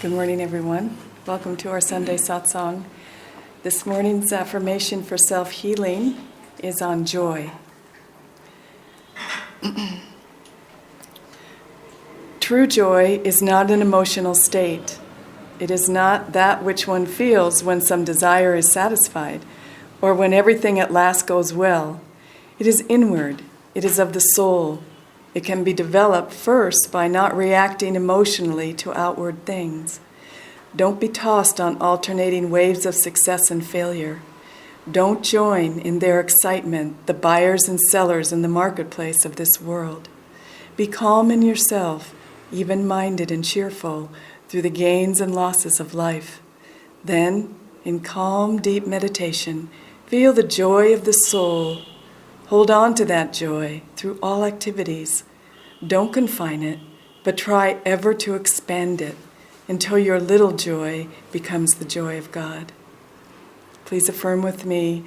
Good morning, everyone. Welcome to our Sunday Satsang. This morning's affirmation for self-healing is on joy. True joy is not an emotional state. It is not that which one feels when some desire is satisfied or when everything at last goes well. It is inward. It is of the soul. It can be developed first by not reacting emotionally to outward things. Don't be tossed on alternating waves of success and failure. Don't join in their excitement, the buyers and sellers in the marketplace of this world. Be calm in yourself, even-minded and cheerful through the gains and losses of life. Then, in calm, deep meditation, feel the joy of the soul. Hold on to that joy through all activities. Don't confine it, but try ever to expand it until your little joy becomes the joy of God. Please affirm with me,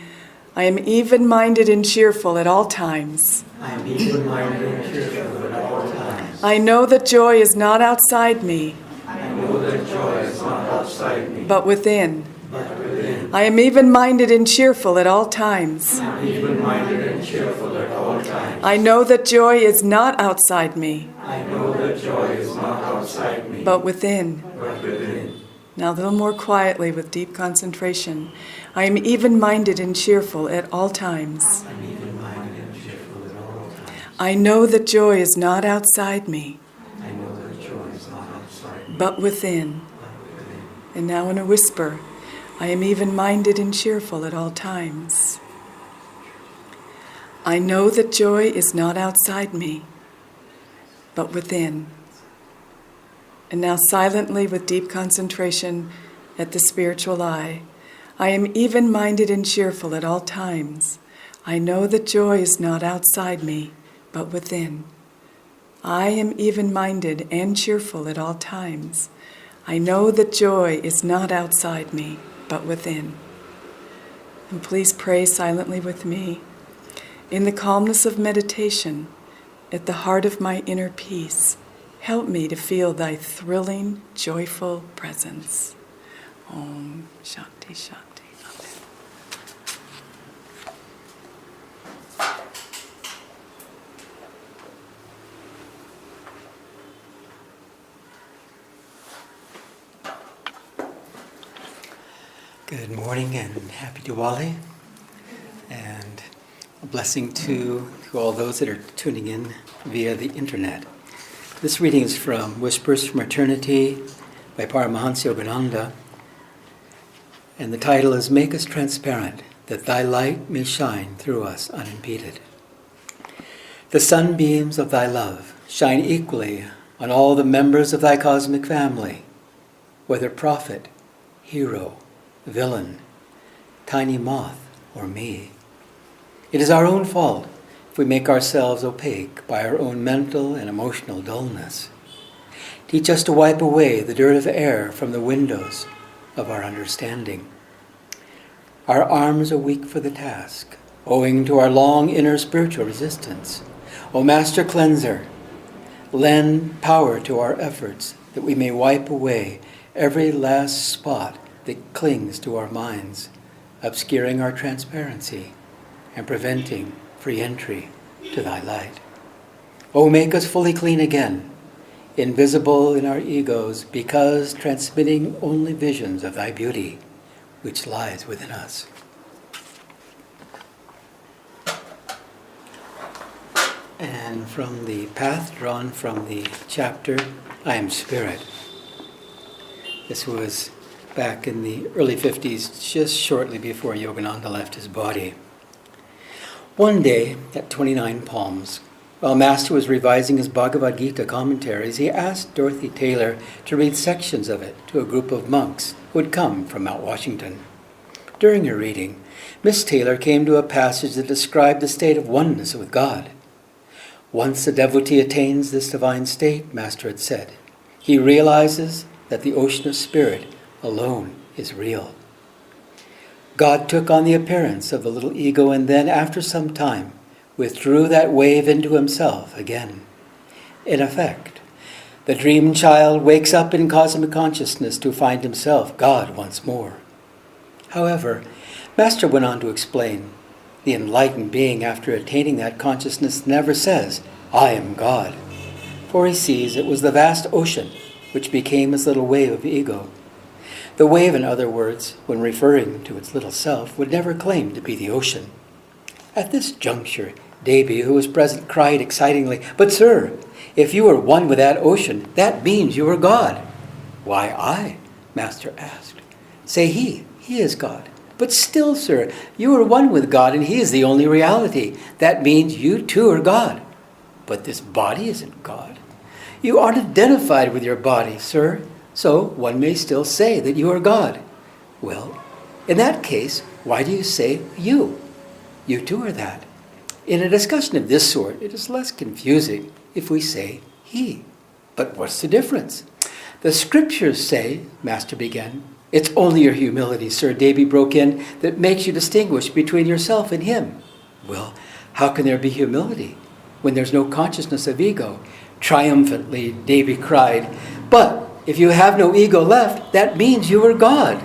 I am even-minded and cheerful at all times. I am even-minded and cheerful at all times. I know that joy is not outside me. I know that joy is not outside me, but within. but within. I am even-minded and cheerful at all times. I am even-minded and cheerful at all times. I know that joy is not outside me. I know that joy is not outside me, but within. but within. Now a little more quietly with deep concentration. I am even-minded and cheerful at all times. I am even-minded and cheerful at all times. I know that joy is not outside me. I know that joy is not outside me, but within. but within. And now in a whisper, I am even-minded and cheerful at all times. I know that joy is not outside me, but within. And now silently with deep concentration at the spiritual eye, I am even-minded and cheerful at all times. I know that joy is not outside me, but within. I am even-minded and cheerful at all times. I know that joy is not outside me, but within. And please pray silently with me. In the calmness of meditation, at the heart of my inner peace, help me to feel thy thrilling, joyful presence. Om Shanti Shanti. Good morning and happy Diwali, and a blessing to all those that are tuning in via the internet. This reading is from Whispers from Eternity by Paramahansa Yogananda, and the title is Make Us Transparent, that thy light may shine through us unimpeded. The sunbeams of thy love shine equally on all the members of thy cosmic family, whether prophet, hero, villain, tiny moth, or me. It is our own fault if we make ourselves opaque by our own mental and emotional dullness. Teach us to wipe away the dirt of air from the windows of our understanding. Our arms are weak for the task, owing to our long inner spiritual resistance. O Master Cleanser, lend power to our efforts that we may wipe away every last spot that clings to our minds, obscuring our transparency and preventing free entry to thy light. O make us fully clean again, invisible in our egos, because transmitting only visions of thy beauty, which lies within us. And from the path drawn from the chapter, I Am Spirit. This was back in the early 50s, just shortly before Yogananda left his body. One day, at 29 Palms, while Master was revising his Bhagavad Gita commentaries, he asked Dorothy Taylor to read sections of it to a group of monks who had come from Mount Washington. During her reading, Miss Taylor came to a passage that described the state of oneness with God. Once a devotee attains this divine state, Master had said, he realizes that the ocean of spirit alone is real. God took on the appearance of the little ego and then, after some time, withdrew that wave into himself again. In effect, The dream child wakes up in cosmic consciousness to find himself God once more. However, Master went on to explain, the enlightened being after attaining that consciousness never says, I am God, for he sees it was the vast ocean which became his little wave of ego. The wave, in other words, when referring to its little self, would never claim to be the ocean. At this juncture, Devi, who was present, cried excitingly, But sir, if you are one with that ocean, that means you are God. Why I? Master asked. Say he is God. But still, sir, you are one with God and he is the only reality. That means you too are God. But this body isn't God. You aren't identified with your body, sir. So one may still say that you are God. Well, in that case, why do you say you? You too are that. In a discussion of this sort, it is less confusing if we say he. But what's the difference? The scriptures say, Master began, it's only your humility, Sir, Devi broke in, that makes you distinguish between yourself and him. Well, how can there be humility when there's no consciousness of ego? Triumphantly, Devi cried, But if you have no ego left, that means you are God.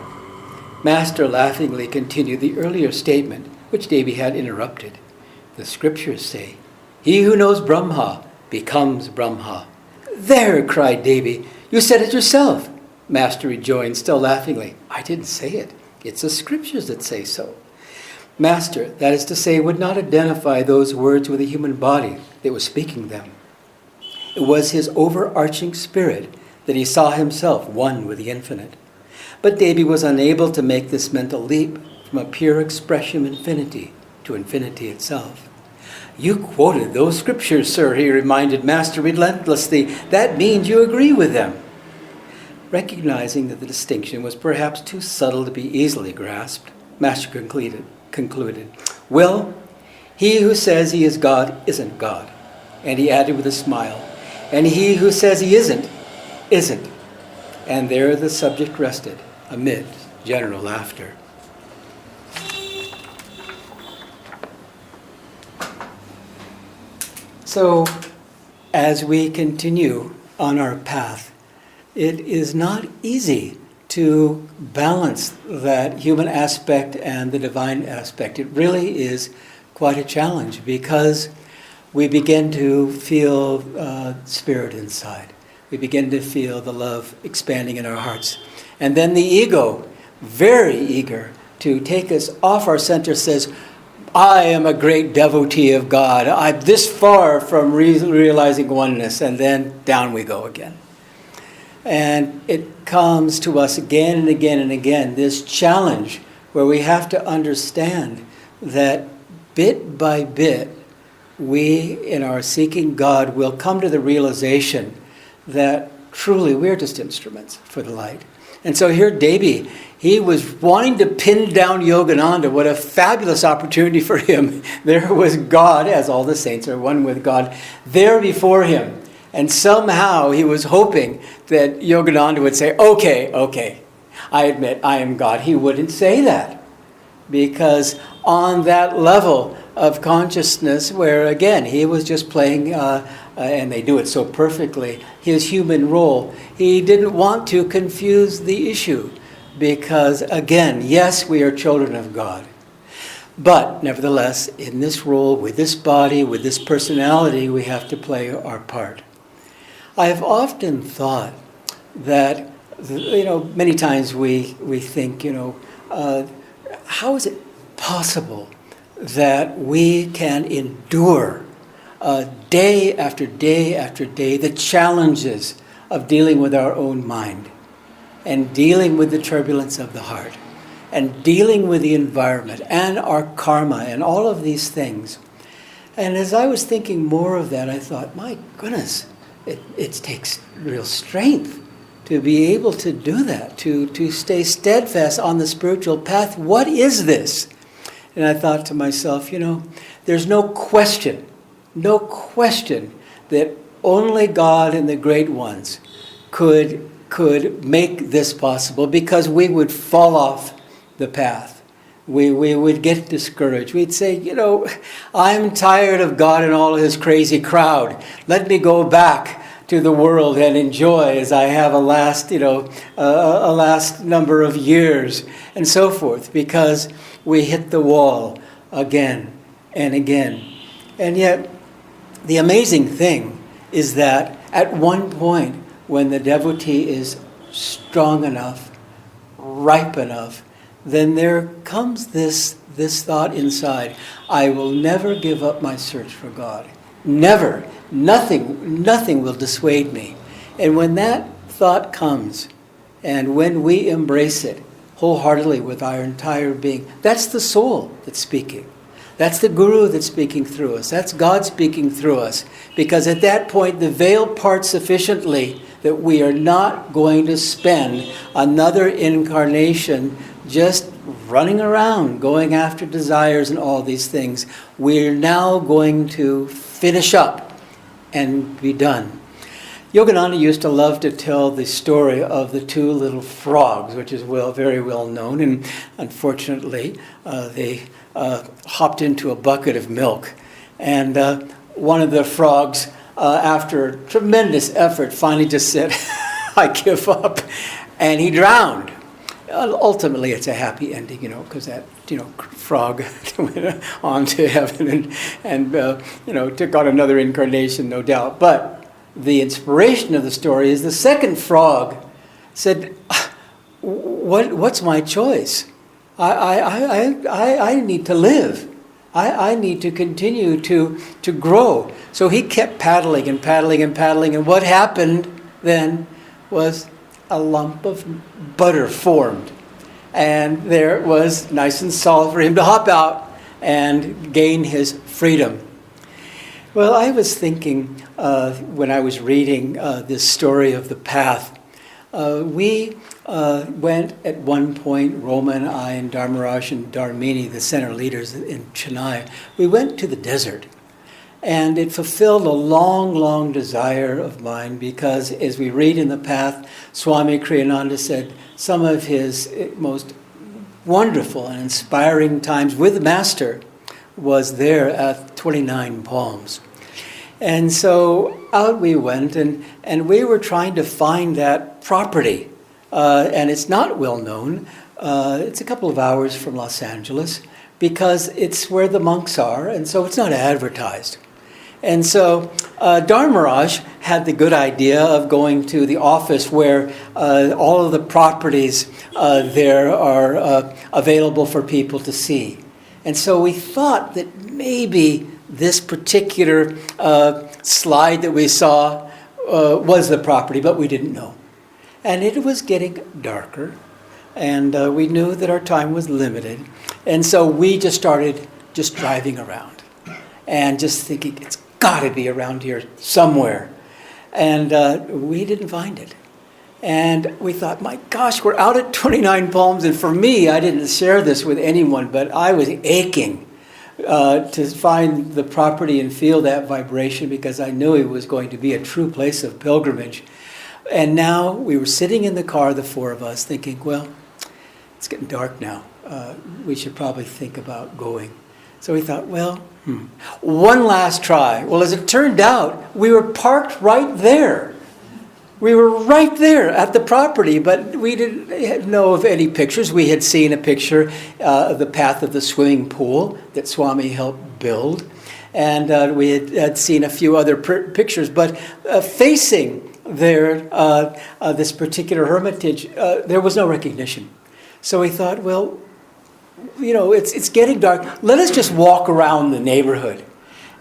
Master laughingly continued the earlier statement, which Devi had interrupted. The scriptures say, He who knows Brahma becomes Brahma. There, cried Devi, you said it yourself. Master rejoined, still laughingly, I didn't say it. It's the scriptures that say so. Master, that is to say, would not identify those words with a human body that was speaking them. It was his overarching spirit that he saw himself one with the infinite. But Devi was unable to make this mental leap from a pure expression of infinity to infinity itself. You quoted those scriptures, sir, he reminded Master relentlessly. That means you agree with them. Recognizing that the distinction was perhaps too subtle to be easily grasped, Master concluded, Well, he who says he is God isn't God. And he added with a smile, and he who says he isn't. And there the subject rested, amid general laughter. So, as we continue on our path, it is not easy to balance that human aspect and the divine aspect. It really is quite a challenge because we begin to feel spirit inside. We begin to feel the love expanding in our hearts. And then the ego, very eager to take us off our center, says, I am a great devotee of God. I'm this far from realizing oneness. And then down we go again. And it comes to us again and again and again, this challenge where we have to understand that bit by bit, we, in our seeking God, will come to the realization that truly we're just instruments for the light. And so here Devi, he was wanting to pin down Yogananda. What a fabulous opportunity for him. There was God, as all the saints are one with God, there before him. And somehow he was hoping that Yogananda would say, okay, I admit I am God. He wouldn't say that. Because on that level of consciousness where, again, he was just playing, and they do it so perfectly, his human role, he didn't want to confuse the issue. Because, again, yes, we are children of God. But, nevertheless, in this role, with this body, with this personality, we have to play our part. I have often thought that, many times we think, how is it possible that we can endure day after day after day the challenges of dealing with our own mind and dealing with the turbulence of the heart and dealing with the environment and our karma and all of these things. And as I was thinking more of that, I thought, my goodness, it takes real strength to be able to do that, to stay steadfast on the spiritual path. What is this? And I thought to myself, there's no question that only God and the great ones could make this possible, because we would fall off the path. We would get discouraged. We'd say, I'm tired of God and all his crazy crowd. Let me go back to the world and enjoy as I have a last number of years and so forth, because we hit the wall again and again. And yet, the amazing thing is that at one point, when the devotee is strong enough, ripe enough, then there comes this thought inside: I will never give up my search for God. Never. Nothing will dissuade me. And when that thought comes, and when we embrace it wholeheartedly with our entire being, that's the soul that's speaking. That's the Guru that's speaking through us. That's God speaking through us. Because at that point, the veil parts sufficiently that we are not going to spend another incarnation just running around, going after desires and all these things. We're now going to finish up and be done. Yogananda used to love to tell the story of the two little frogs, which is very well known, and unfortunately they hopped into a bucket of milk, and one of the frogs, after tremendous effort, finally just said, I give up, and he drowned. Ultimately, it's a happy ending, because that, frog went on to heaven and took on another incarnation, no doubt. But the inspiration of the story is the second frog said, "What's my choice? I need to live. I need to continue to grow." So he kept paddling and paddling and paddling, and what happened then was a lump of butter formed. And there it was, nice and solid for him to hop out and gain his freedom. Well, I was thinking when I was reading this story of the path, we went at one point, Roma and I and Dharmaraj and Dharmini, the center leaders in Chennai, we went to the desert. And it fulfilled a long, long desire of mine, because as we read in the path, Swami Kriyananda said some of his most wonderful and inspiring times with the Master was there at 29 Palms. And so out we went, and we were trying to find that property. And it's not well known. It's a couple of hours from Los Angeles, because it's where the monks are, and so it's not advertised. And so Dharmaraj had the good idea of going to the office where all of the properties there are available for people to see. And so we thought that maybe this particular slide that we saw was the property, but we didn't know. And it was getting darker, and we knew that our time was limited. And so we just started driving around and just thinking, it's got to be around here somewhere. And we didn't find it. And we thought, my gosh, we're out at 29 Palms. And for me, I didn't share this with anyone, but I was aching to find the property and feel that vibration, because I knew it was going to be a true place of pilgrimage. And now we were sitting in the car, the four of us, thinking, well, it's getting dark now. We should probably think about going. So we thought, well, one last try. Well, as it turned out, we were parked right there. We were right there at the property, but we didn't know of any pictures. We had seen a picture of the path of the swimming pool that Swami helped build. And we had seen a few other pictures, but facing there, this particular hermitage, there was no recognition. So we thought, well, it's getting dark. Let us just walk around the neighborhood.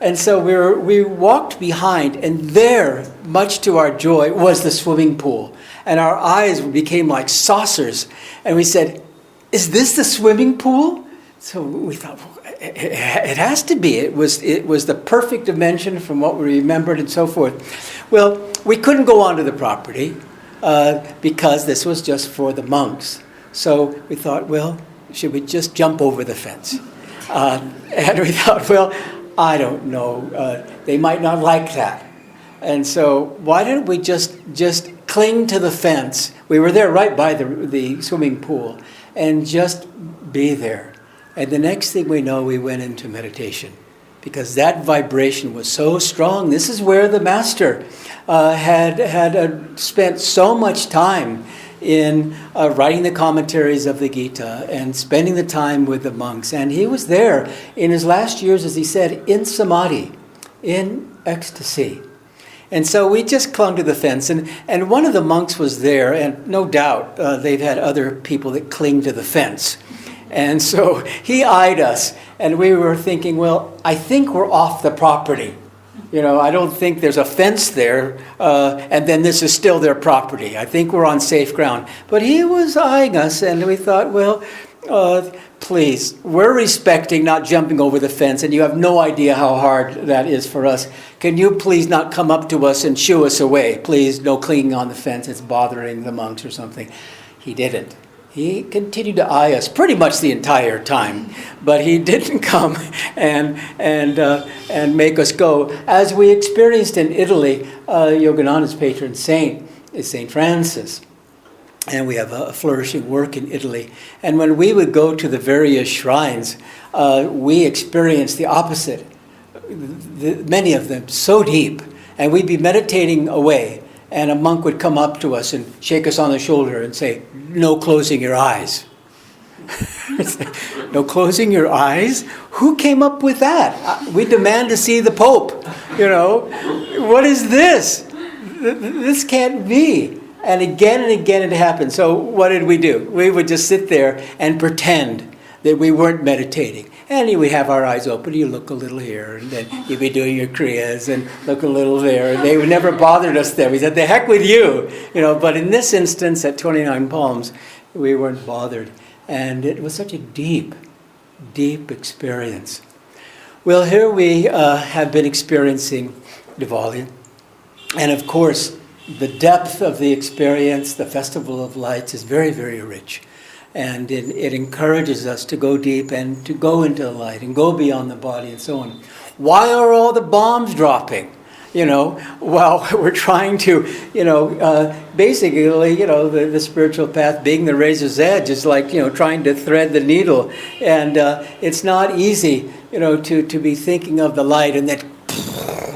And so we walked behind, and there, much to our joy, was the swimming pool. And our eyes became like saucers. And we said, is this the swimming pool? So we thought, well, it has to be. It was the perfect dimension from what we remembered and so forth. Well, we couldn't go onto the property because this was just for the monks. So we thought, well, should we just jump over the fence? And we thought, well, I don't know. They might not like that. And so why don't we just cling to the fence? We were there right by the swimming pool, and just be there. And the next thing we know, we went into meditation. because that vibration was so strong. This is where the master had spent so much time in writing the commentaries of the Gita and spending the time with the monks. And he was there in his last years, as he said, in samadhi, in ecstasy. And so we just clung to the fence. And one of the monks was there, and no doubt they've had other people that cling to the fence. And so he eyed us, and we were thinking, well, I think we're off the property. I don't think there's a fence there, and then this is still their property. I think we're on safe ground. But he was eyeing us, and we thought, well, please, we're respecting not jumping over the fence, and you have no idea how hard that is for us. Can you please not come up to us and shoo us away? Please, no clinging on the fence. It's bothering the monks or something. He didn't. He continued to eye us pretty much the entire time, but he didn't come and make us go. As we experienced in Italy, Yogananda's patron saint is Saint Francis, and we have a flourishing work in Italy. And when we would go to the various shrines, we experienced the opposite. Many of them so deep, and we'd be meditating away. And a monk would come up to us and shake us on the shoulder and say, "No closing your eyes." No closing your eyes? Who came up with that? We demand to see the Pope. What is this? This can't be. And again it happened. So what did we do? We would just sit there and pretend that we weren't meditating. And we have our eyes open. You look a little here, and then you'd be doing your kriyas and look a little there. And they never bothered us there. We said, "The heck with you," But in this instance, at 29 Palms, we weren't bothered, and it was such a deep, deep experience. Well, here we have been experiencing Diwali, and of course, the depth of the experience, the Festival of Lights, is very, very rich. And it encourages us to go deep and to go into the light and go beyond the body and so on. Why are all the bombs dropping? While we're trying to, basically, the spiritual path being the razor's edge is like, trying to thread the needle. And it's not easy, to be thinking of the light and then,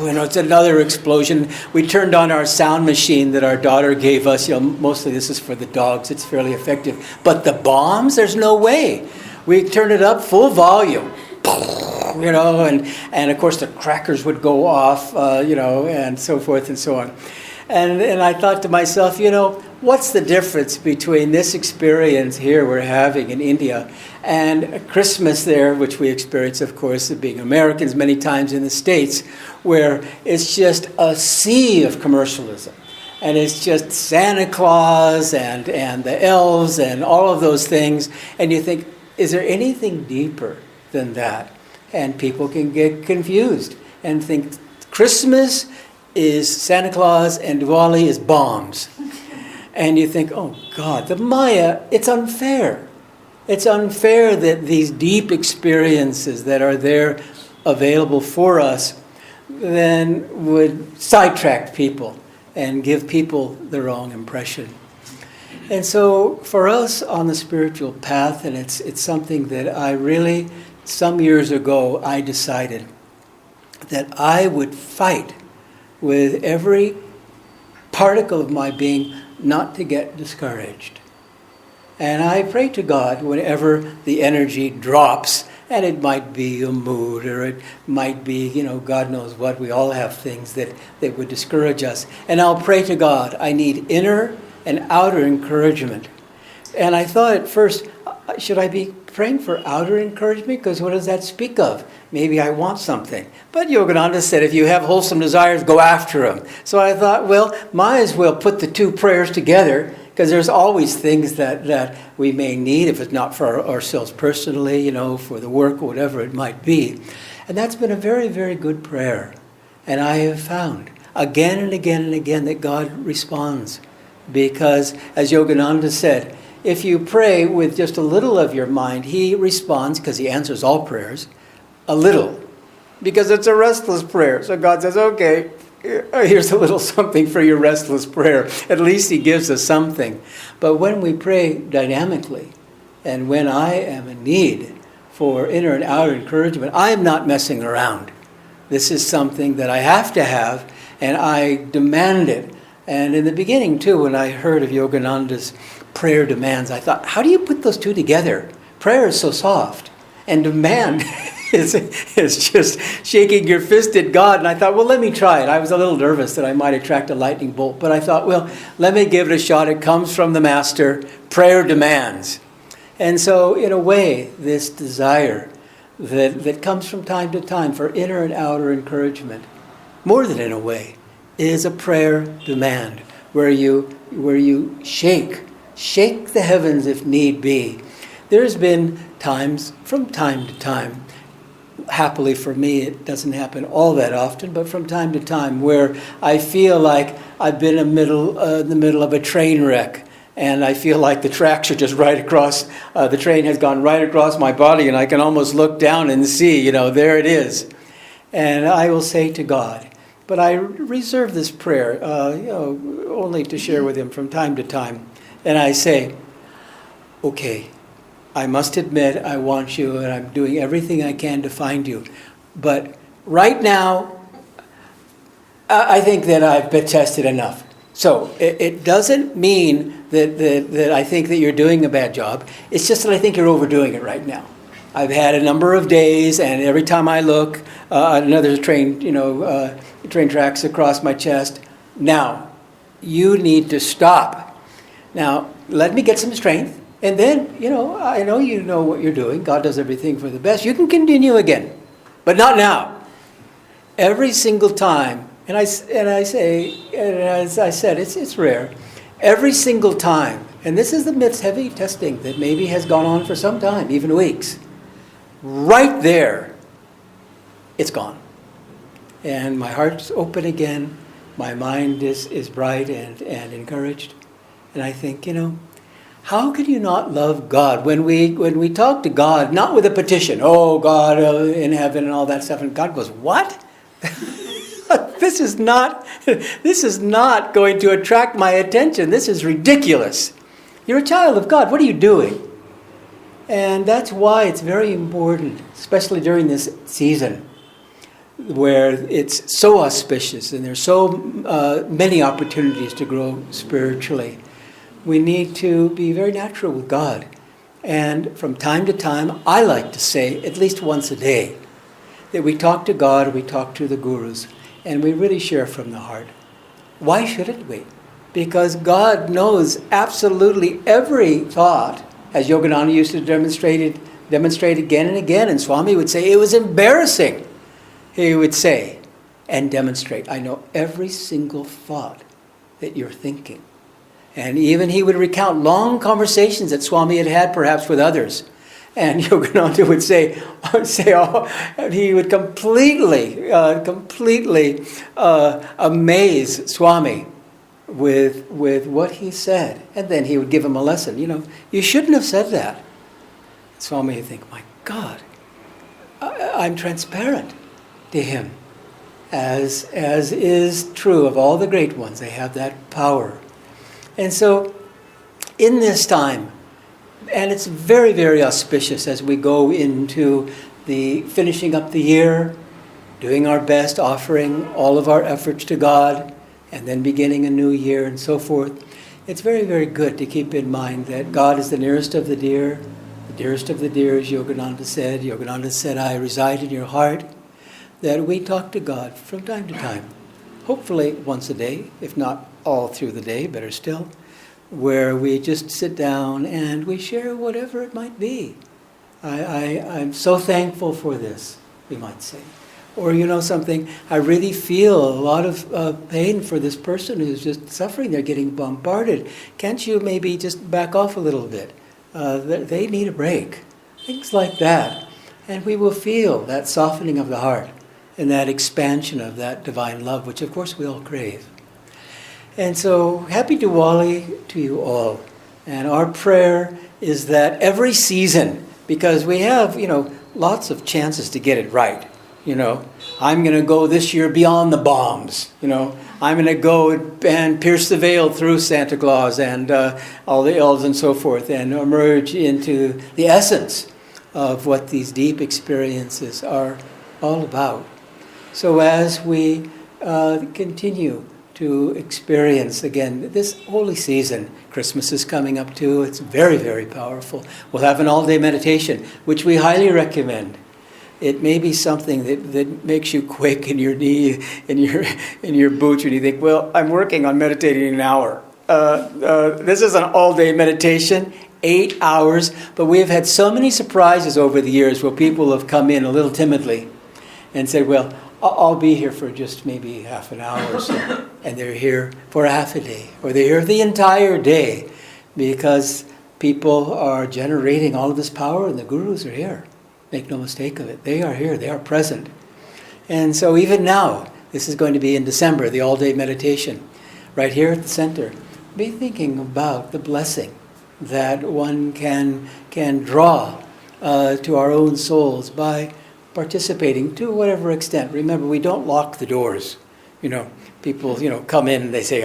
it's another explosion. We turned on our sound machine that our daughter gave us. Mostly this is for the dogs. It's fairly effective. But the bombs, there's no way. We turned it up full volume. And of course the crackers would go off, and so forth and so on. And I thought to myself, what's the difference between this experience here we're having in India and Christmas there, which we experience, of course, being Americans many times in the States, where it's just a sea of commercialism. And it's just Santa Claus and the elves and all of those things. And you think, is there anything deeper than that? And people can get confused and think Christmas is Santa Claus and Diwali is bombs. And you think, oh God, the Maya, it's unfair. It's unfair that these deep experiences that are there available for us then would sidetrack people and give people the wrong impression. And so for us on the spiritual path, and it's something that I really, some years ago, I decided that I would fight with every particle of my being not to get discouraged. And I pray to God whenever the energy drops, and it might be a mood, or it might be, God knows what, we all have things that would discourage us. And I'll pray to God, I need inner and outer encouragement. And I thought at first, should I be praying for outer encouragement? Because what does that speak of? Maybe I want something. But Yogananda said, if you have wholesome desires, go after them. So I thought, well, might as well put the two prayers together, because there's always things that we may need, if it's not for ourselves personally, for the work or whatever it might be. And that's been a very, very good prayer. And I have found again and again and again that God responds. Because, as Yogananda said, if you pray with just a little of your mind, he responds, because he answers all prayers, a little. Because it's a restless prayer. So God says, okay, here's a little something for your restless prayer. At least he gives us something. But when we pray dynamically, and when I am in need for inner and outer encouragement, I am not messing around. This is something that I have to have, and I demand it. And in the beginning, too, when I heard of Yogananda's prayer demands, I thought, how do you put those two together? Prayer is so soft, and demand is just shaking your fist at God. And I thought, well, let me try it. I was a little nervous that I might attract a lightning bolt, but I thought, well, let me give it a shot. It comes from the Master. Prayer demands. And so, in a way, this desire that comes from time to time for inner and outer encouragement, more than in a way, is a prayer demand where you shake the heavens if need be. There's been times from time to time, happily for me it doesn't happen all that often, but from time to time where I feel like I've been in the middle of a train wreck, and I feel like the tracks are just right across, the train has gone right across my body, and I can almost look down and see, there it is. And I will say to God, but I reserve this prayer, only to share with Him from time to time. And I say, okay, I must admit I want you, and I'm doing everything I can to find you. But right now, I think that I've been tested enough. So it doesn't mean that I think that you're doing a bad job. It's just that I think you're overdoing it right now. I've had a number of days, and every time I look, another train, train tracks across my chest. Now, you need to stop. Now, let me get some strength, and then, I know you know what you're doing. God does everything for the best. You can continue again, but not now. Every single time, and I say, and as I said, it's rare. Every single time, and this is amidst heavy testing that maybe has gone on for some time, even weeks. Right there, it's gone. And my heart's open again. My mind is bright and encouraged. And I think, how can you not love God when we talk to God, not with a petition, oh God in heaven and all that stuff, and God goes, what? This is not going to attract my attention. This is ridiculous. You're a child of God. What are you doing? And that's why it's very important, especially during this season, where it's so auspicious and there's so many opportunities to grow spiritually. We need to be very natural with God. And from time to time, I like to say, at least once a day, that we talk to God, we talk to the gurus, and we really share from the heart. Why shouldn't we? Because God knows absolutely every thought, as Yogananda used to demonstrate again and again, and Swami would say, it was embarrassing. He would say and demonstrate, I know every single thought that you're thinking. And even he would recount long conversations that Swami had had perhaps with others. And Yogananda would say, he would completely amaze Swami with what he said. And then he would give him a lesson. You shouldn't have said that. Swami would think, my God, I'm transparent to him. As is true of all the great ones, they have that power. And so, in this time, and it's very, very auspicious as we go into the finishing up the year, doing our best, offering all of our efforts to God, and then beginning a new year and so forth. It's very, very good to keep in mind that God is the nearest of the dear. The dearest of the dear, as Yogananda said. Yogananda said, I reside in your heart. That we talk to God from time to time. Hopefully once a day, if not all through the day, better still, where we just sit down and we share whatever it might be. I'm so thankful for this, we might say. Or something, I really feel a lot of pain for this person who's just suffering. They're getting bombarded. Can't you maybe just back off a little bit? They need a break. Things like that. And we will feel that softening of the heart and that expansion of that divine love, which of course we all crave. And so, happy Diwali to you all. And our prayer is that every season, because we have, lots of chances to get it right. I'm going to go this year beyond the bombs. I'm going to go and pierce the veil through Santa Claus and all the elves and so forth, and emerge into the essence of what these deep experiences are all about. So as we continue to experience, again, this holy season, Christmas is coming up too, it's very, very powerful. We'll have an all-day meditation, which we highly recommend. It may be something that makes you quake in your knee, in your boots, when you think, well, I'm working on meditating an hour. This is an all-day meditation, 8 hours, but we've had so many surprises over the years where people have come in a little timidly and said, well, I'll be here for just maybe half an hour or so. And they're here for half a day, or they're here the entire day, because people are generating all of this power and the gurus are here. Make no mistake of it. They are here. They are present. And so even now, this is going to be in December, the all-day meditation, right here at the center. Be thinking about the blessing that one can draw to our own souls by participating to whatever extent. Remember, we don't lock the doors. People, come in and they say,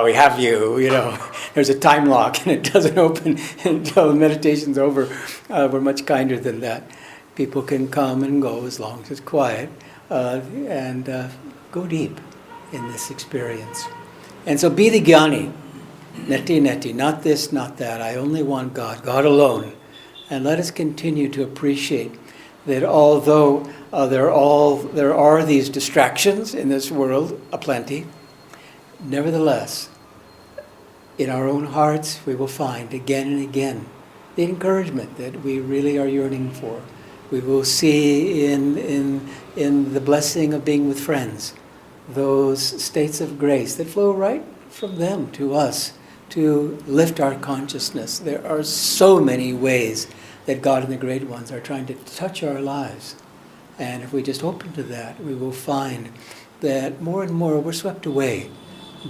we have you, There's a time lock and it doesn't open until the meditation's over. We're much kinder than that. People can come and go as long as it's quiet and go deep in this experience. And so be the jnani, neti, not this, not that. I only want God, God alone. And let us continue to appreciate that although there are these distractions in this world aplenty, nevertheless, in our own hearts we will find again and again the encouragement that we really are yearning for. We will see in the blessing of being with friends those states of grace that flow right from them to us to lift our consciousness. There are so many ways that God and the Great Ones are trying to touch our lives. And if we just open to that, we will find that more and more we're swept away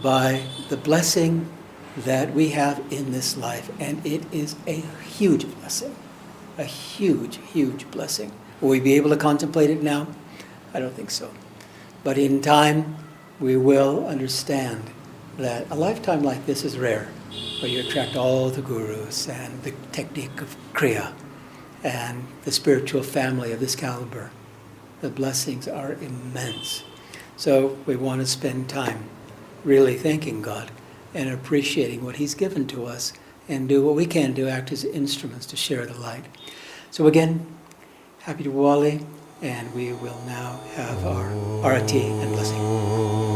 by the blessing that we have in this life. And it is a huge blessing. A huge, huge blessing. Will we be able to contemplate it now? I don't think so. But in time, we will understand that a lifetime like this is rare, where you attract all the gurus and the technique of Kriya and the spiritual family of this caliber. The blessings are immense. So we want to spend time really thanking God and appreciating what He's given to us and do what we can to act as instruments to share the light. So again, happy Diwali, and we will now have our Aarti and blessing.